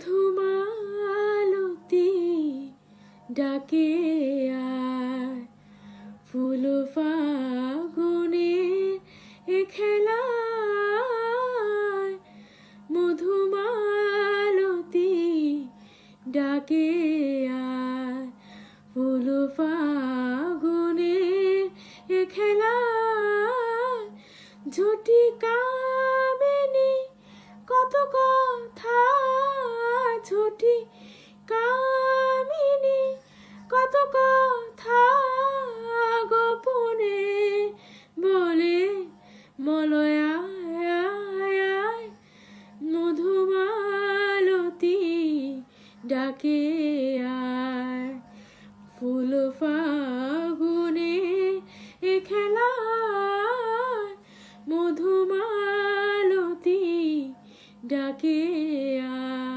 মধুমালতী ডাকে আয়, ফুল ফাগুনের এ খেলায়। মধুমালতী ডাকে আয়, ফুল ফাগুনের এ খেলায়। ঝুটি কামিনী কত কথা, ঝুটি কামিনী কত কথা গোপনে বলে মলয়া। মধুমালতী ডাকে আয়, ফুল ফাগুনে এ খেলায়। মধুমালতী ডাকে আয়।